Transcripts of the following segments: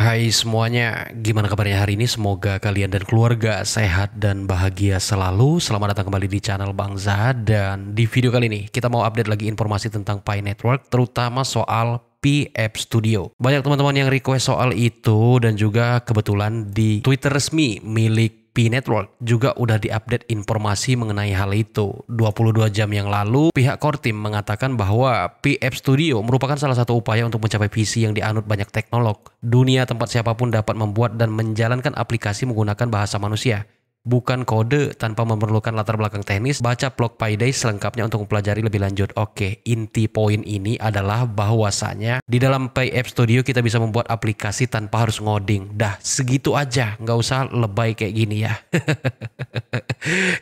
Hai semuanya, gimana kabarnya hari ini? Semoga kalian dan keluarga sehat dan bahagia selalu. Selamat datang kembali di channel Bang Zahad. Dan di video kali ini kita mau update lagi informasi tentang Pi Network, terutama soal Pi App Studio. Banyak teman-teman yang request soal itu, dan juga kebetulan di Twitter resmi milik Pi Network juga udah diupdate informasi mengenai hal itu. 22 jam yang lalu, pihak core team mengatakan bahwa Pi App Studio merupakan salah satu upaya untuk mencapai visi yang dianut banyak teknolog. Dunia tempat siapapun dapat membuat dan menjalankan aplikasi menggunakan bahasa manusia, bukan kode, tanpa memerlukan latar belakang teknis. Baca blog PyDay selengkapnya untuk mempelajari lebih lanjut. Oke, inti poin ini adalah bahwasanya di dalam Pi App Studio kita bisa membuat aplikasi tanpa harus ngoding. Dah, segitu aja, nggak usah lebay kayak gini ya.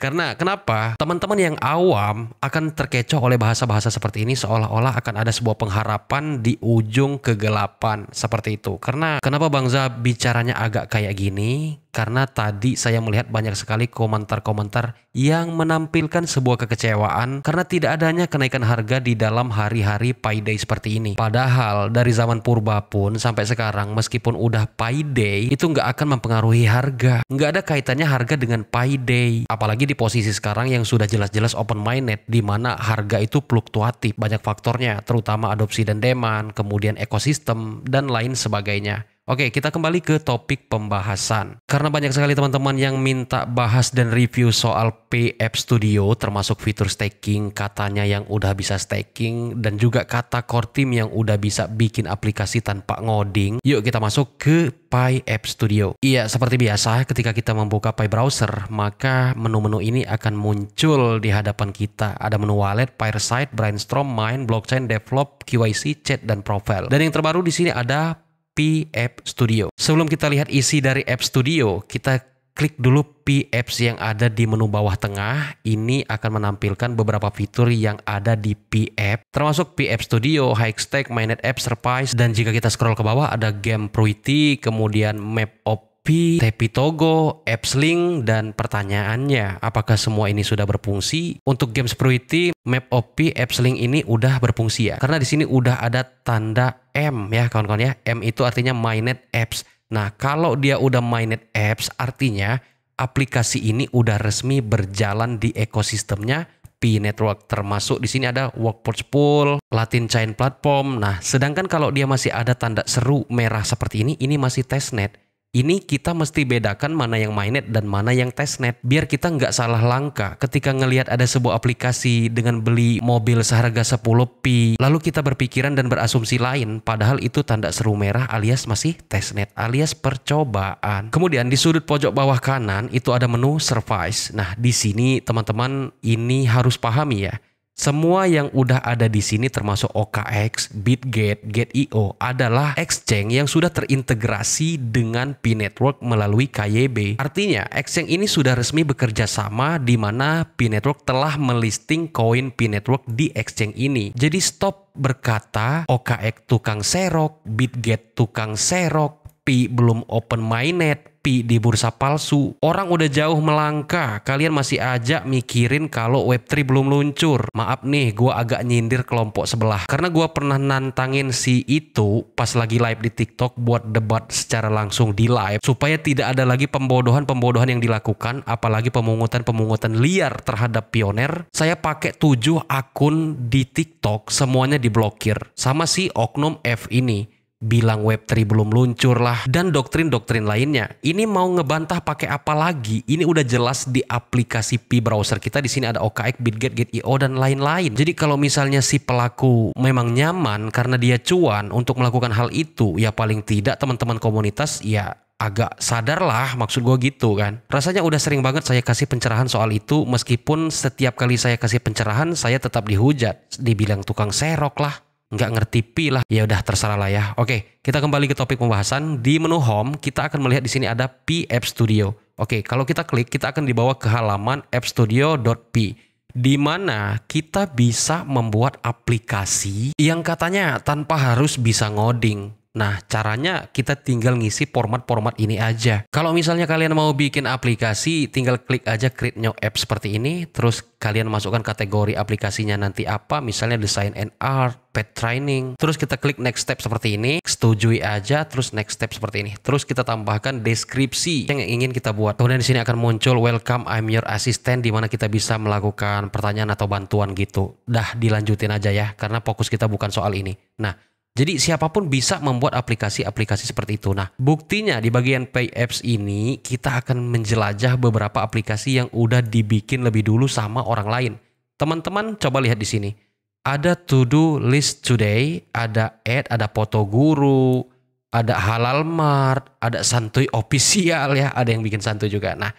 Karena kenapa? Teman-teman yang awam akan terkecoh oleh bahasa-bahasa seperti ini, seolah-olah akan ada sebuah pengharapan di ujung kegelapan seperti itu. Karena kenapa Bang Zah bicaranya agak kayak gini? Karena tadi saya melihat banyak sekali komentar-komentar yang menampilkan sebuah kekecewaan karena tidak adanya kenaikan harga di dalam hari-hari Payday seperti ini. Padahal dari zaman purba pun sampai sekarang, meskipun udah Payday, itu nggak akan mempengaruhi harga. Nggak ada kaitannya harga dengan Payday. Apalagi di posisi sekarang yang sudah jelas-jelas open minded, di mana harga itu fluktuatif. Banyak faktornya, terutama adopsi dan demand, kemudian ekosistem, dan lain sebagainya. Oke, kita kembali ke topik pembahasan. Karena banyak sekali teman-teman yang minta bahas dan review soal Pi App Studio, termasuk fitur staking, katanya yang udah bisa staking, dan juga kata core team yang udah bisa bikin aplikasi tanpa ngoding. Yuk kita masuk ke Pi App Studio. Iya, seperti biasa ketika kita membuka Pi Browser, maka menu-menu ini akan muncul di hadapan kita. Ada menu wallet, Fireside, Brainstorm, Mine, Blockchain, Develop, QIC, Chat, dan Profile. Dan yang terbaru di sini ada Pi App Studio. Sebelum kita lihat isi dari App Studio, kita klik dulu Pi Apps yang ada di menu bawah tengah. Ini akan menampilkan beberapa fitur yang ada di Pi App, termasuk Pi App Studio, High-Stack, Mainnet App, Surprise, dan jika kita scroll ke bawah ada Game Fruity, kemudian Map of Pi, Togo, Apps Link, dan pertanyaannya, apakah semua ini sudah berfungsi? Untuk Games Fruity, Map of Pi, Apps Link ini udah berfungsi ya, karena di sini udah ada tanda M ya kawan-kawan ya. M itu artinya Mainnet Apps. Nah, kalau dia udah Mainnet Apps, artinya aplikasi ini udah resmi berjalan di ekosistemnya Pi Network, termasuk di sini ada Workforce Pool, Latin Chain Platform. Nah, sedangkan kalau dia masih ada tanda seru merah seperti ini masih testnet. Ini kita mesti bedakan mana yang mainnet dan mana yang testnet, biar kita nggak salah langkah ketika ngelihat ada sebuah aplikasi dengan beli mobil seharga 10 pi, lalu kita berpikiran dan berasumsi lain, padahal itu tanda seru merah alias masih testnet alias percobaan. Kemudian di sudut pojok bawah kanan itu ada menu Service. Nah, di sini teman-teman ini harus pahami ya. Semua yang udah ada di sini termasuk OKX, Bitget, Get.io adalah exchange yang sudah terintegrasi dengan Pi Network melalui KYB. Artinya, exchange ini sudah resmi bekerja sama di mana Pi Network telah melisting koin Pi Network di exchange ini. Jadi stop berkata OKX tukang serok, Bitget tukang serok, Pi belum open mainnet, Pi di bursa palsu. Orang udah jauh melangkah, kalian masih aja mikirin kalau Web3 belum luncur. Maaf nih, gua agak nyindir kelompok sebelah. Karena gua pernah nantangin si itu pas lagi live di TikTok buat debat secara langsung di live, supaya tidak ada lagi pembodohan-pembodohan yang dilakukan, apalagi pemungutan-pemungutan liar terhadap pioner. Saya pakai 7 akun di TikTok, semuanya diblokir. Sama si oknum F ini. Bilang Web3 belum luncur lah, dan doktrin-doktrin lainnya. Ini mau ngebantah pakai apa lagi? Ini udah jelas di aplikasi Pi browser kita. Di sini ada OKX, Bitget, Get.io, dan lain-lain. Jadi kalau misalnya si pelaku memang nyaman karena dia cuan untuk melakukan hal itu, ya paling tidak teman-teman komunitas ya agak sadar lah, maksud gue gitu kan. Rasanya udah sering banget saya kasih pencerahan soal itu, meskipun setiap kali saya kasih pencerahan saya tetap dihujat, dibilang tukang serok lah, nggak ngerti Pi lah. Ya udah terserah lah ya. Oke, kita kembali ke topik pembahasan. Di menu home kita akan melihat di sini ada Pi App Studio. Oke, kalau kita klik kita akan dibawa ke halaman appstudio.pi, di mana kita bisa membuat aplikasi yang katanya tanpa harus bisa ngoding. Nah, caranya kita tinggal ngisi format-format ini aja. Kalau misalnya kalian mau bikin aplikasi, tinggal klik aja create new app seperti ini, terus kalian masukkan kategori aplikasinya nanti apa, misalnya design and art, pet training, terus kita klik next step seperti ini, setujui aja, terus next step seperti ini. Terus kita tambahkan deskripsi yang ingin kita buat. Kemudian di sini akan muncul welcome I'm your assistant, di mana kita bisa melakukan pertanyaan atau bantuan gitu. Dah dilanjutin aja ya, karena fokus kita bukan soal ini. Nah, jadi siapapun bisa membuat aplikasi-aplikasi seperti itu. Nah, buktinya di bagian Pay Apps ini kita akan menjelajah beberapa aplikasi yang udah dibikin lebih dulu sama orang lain. Teman-teman coba lihat di sini. Ada To-Do List Today, ada Ad, ada Foto Guru, ada Halal Mart, ada Santuy Official ya, ada yang bikin santuy juga. Nah,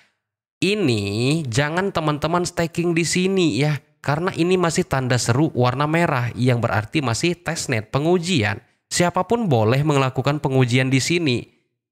ini jangan teman-teman staking di sini ya. Karena ini masih tanda seru warna merah yang berarti masih testnet, pengujian. Siapapun boleh melakukan pengujian di sini.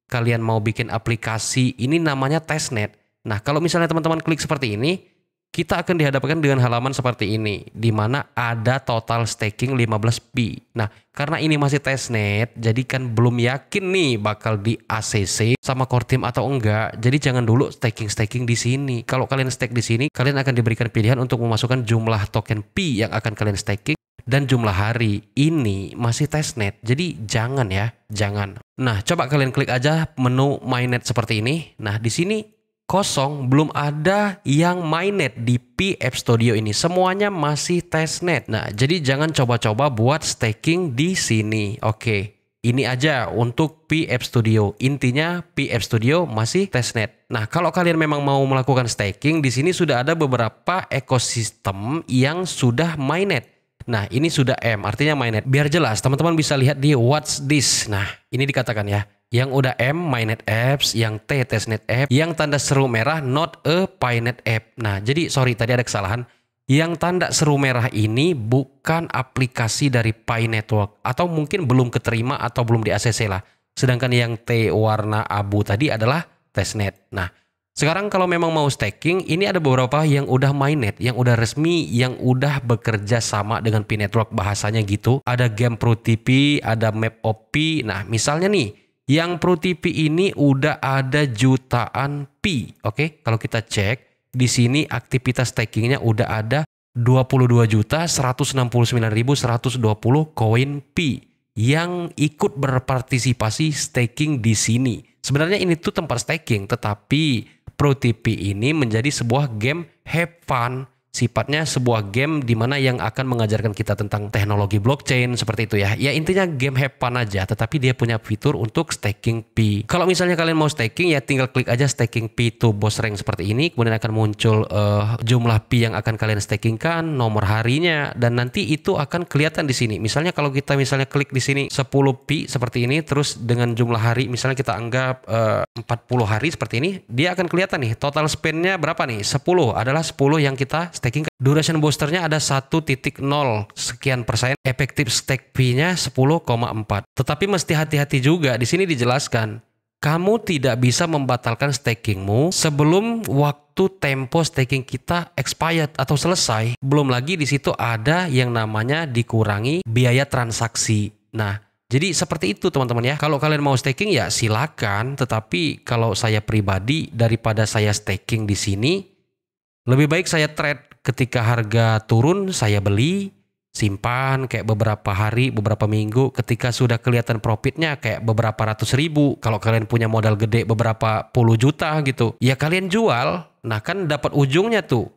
Kalian mau bikin aplikasi, ini namanya testnet. Nah, kalau misalnya teman-teman klik seperti ini, kita akan dihadapkan dengan halaman seperti ini, di mana ada total staking 15P. Nah, karena ini masih testnet, jadi kan belum yakin nih bakal di ACC sama core team atau enggak. Jadi jangan dulu staking di sini. Kalau kalian stake di sini, kalian akan diberikan pilihan untuk memasukkan jumlah token P yang akan kalian staking dan jumlah hari. Ini masih testnet, jadi jangan ya, jangan. Nah, coba kalian klik aja menu mainnet seperti ini. Nah, di sini kosong, belum ada yang mainnet di Pi App Studio ini. Semuanya masih testnet. Nah, jadi jangan coba-coba buat staking di sini. Oke, ini aja untuk Pi App Studio. Intinya Pi App Studio masih testnet. Nah, kalau kalian memang mau melakukan staking, di sini sudah ada beberapa ekosistem yang sudah mainnet. Nah, ini sudah M, artinya mainnet. Biar jelas, teman-teman bisa lihat di What's This. Nah, ini dikatakan ya. Yang udah M, mainnet apps, yang T, testnet app, yang tanda seru merah, not a Pinet app. Nah, jadi sorry tadi ada kesalahan. Yang tanda seru merah ini bukan aplikasi dari Pi Network, atau mungkin belum keterima atau belum di ACC lah. Sedangkan yang T warna abu tadi adalah testnet. Nah, sekarang kalau memang mau staking, ini ada beberapa yang udah mainnet, yang udah resmi, yang udah bekerja sama dengan Pi Network, bahasanya gitu. Ada Game Pro TP, ada Map OP. Nah, misalnya nih, yang Pro TP ini udah ada jutaan Pi. Oke, kalau kita cek di sini aktivitas stakingnya udah ada 22.169.120 koin Pi yang ikut berpartisipasi staking di sini. Sebenarnya ini tuh tempat staking, tetapi Pro TP ini menjadi sebuah game have fun. Sifatnya sebuah game di mana yang akan mengajarkan kita tentang teknologi blockchain seperti itu ya. Ya intinya game have fun aja, tetapi dia punya fitur untuk staking Pi. Kalau misalnya kalian mau staking ya tinggal klik aja staking Pi to boss rank seperti ini, kemudian akan muncul jumlah Pi yang akan kalian stakingkan, nomor harinya, dan nanti itu akan kelihatan di sini. Misalnya kalau kita klik di sini 10 Pi seperti ini, terus dengan jumlah hari misalnya kita anggap 40 hari seperti ini, dia akan kelihatan nih total spendnya berapa nih, 10 adalah 10 yang kita staking. Duration boosternya ada 1.0 sekian persen, efektif stake fee-nya 10,4. Tetapi mesti hati-hati juga, di sini dijelaskan kamu tidak bisa membatalkan stakingmu sebelum waktu tempo staking kita expired atau selesai. Belum lagi di situ ada yang namanya dikurangi biaya transaksi. Nah, jadi seperti itu teman-teman ya. Kalau kalian mau staking ya silakan, tetapi kalau saya pribadi daripada saya staking di sini, lebih baik saya trade. Ketika harga turun saya beli, simpan kayak beberapa hari, beberapa minggu. Ketika sudah kelihatan profitnya kayak beberapa ratus ribu, kalau kalian punya modal gede beberapa puluh juta gitu, ya kalian jual. Nah kan dapat ujungnya tuh.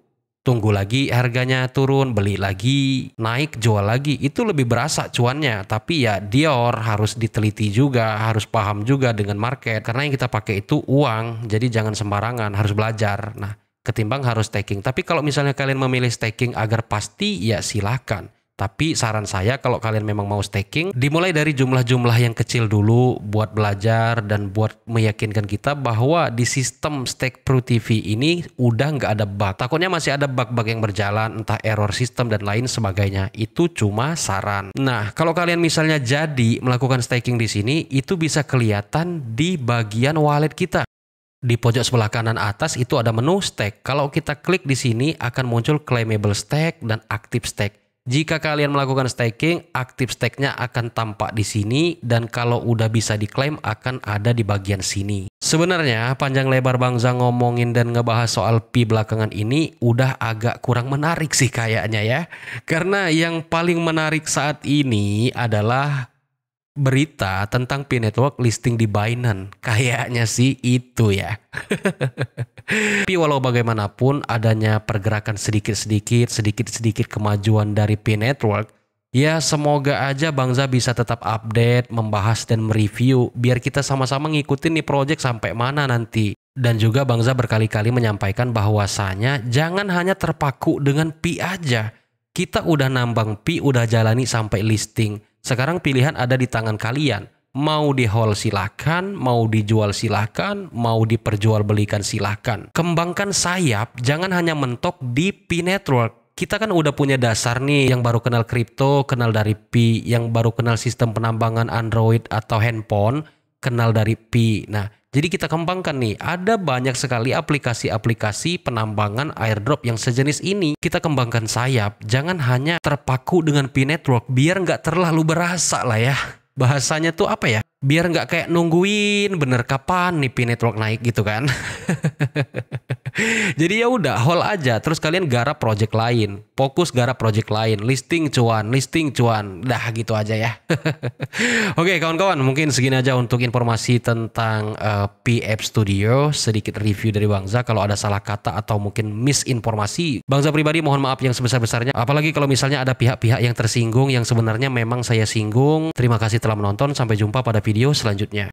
Tunggu lagi harganya turun, beli lagi, naik, jual lagi. Itu lebih berasa cuannya. Tapi ya Dior harus diteliti juga, harus paham juga dengan market. Karena yang kita pakai itu uang, jadi jangan sembarangan, harus belajar. Nah, ketimbang harus staking. Tapi kalau misalnya kalian memilih staking agar pasti, ya silakan. Tapi saran saya kalau kalian memang mau staking, dimulai dari jumlah-jumlah yang kecil dulu buat belajar dan buat meyakinkan kita bahwa di sistem stake Pro TV ini udah nggak ada bug. Takutnya masih ada bug-bug yang berjalan, entah error sistem dan lain sebagainya. Itu cuma saran. Nah, kalau kalian misalnya jadi melakukan staking di sini, itu bisa kelihatan di bagian wallet kita. Di pojok sebelah kanan atas itu ada menu stake. Kalau kita klik di sini akan muncul claimable stake dan active stake. Jika kalian melakukan staking, aktif stake-nya akan tampak di sini dan kalau udah bisa diklaim akan ada di bagian sini. Sebenarnya panjang lebar Bangza ngomongin dan ngebahas soal Pi belakangan ini udah agak kurang menarik sih kayaknya ya. Karena yang paling menarik saat ini adalah berita tentang Pi Network listing di Binance. Kayaknya sih itu ya. Tapi walau bagaimanapun adanya pergerakan sedikit-sedikit kemajuan dari Pi Network, ya semoga aja Bangza bisa tetap update, membahas dan mereview biar kita sama-sama ngikutin nih project sampai mana nanti. Dan juga Bangza berkali-kali menyampaikan bahwasanya jangan hanya terpaku dengan Pi aja. Kita udah nambang Pi, udah jalani sampai listing. Sekarang pilihan ada di tangan kalian. Mau di hold silakan, mau dijual silakan, mau diperjualbelikan silakan. Kembangkan sayap, jangan hanya mentok di Pi Network. Kita kan udah punya dasar nih, yang baru kenal kripto, kenal dari Pi, yang baru kenal sistem penambangan Android atau handphone, kenal dari Pi. Nah, jadi kita kembangkan nih, ada banyak sekali aplikasi-aplikasi penambangan airdrop yang sejenis ini. Kita kembangkan sayap, jangan hanya terpaku dengan Pi Network, biar nggak terlalu berasa lah ya. Bahasanya tuh apa ya? Biar nggak kayak nungguin bener kapan nih Pi Network naik gitu kan. Jadi ya udah hold aja, terus kalian garap project lain, fokus garap project lain, listing cuan, dah gitu aja ya. Oke kawan-kawan, mungkin segini aja untuk informasi tentang Pi App Studio, sedikit review dari Bangza. Kalau ada salah kata atau mungkin misinformasi, Bangza pribadi mohon maaf yang sebesar-besarnya. Apalagi kalau misalnya ada pihak-pihak yang tersinggung yang sebenarnya memang saya singgung. Terima kasih telah menonton, sampai jumpa pada video selanjutnya.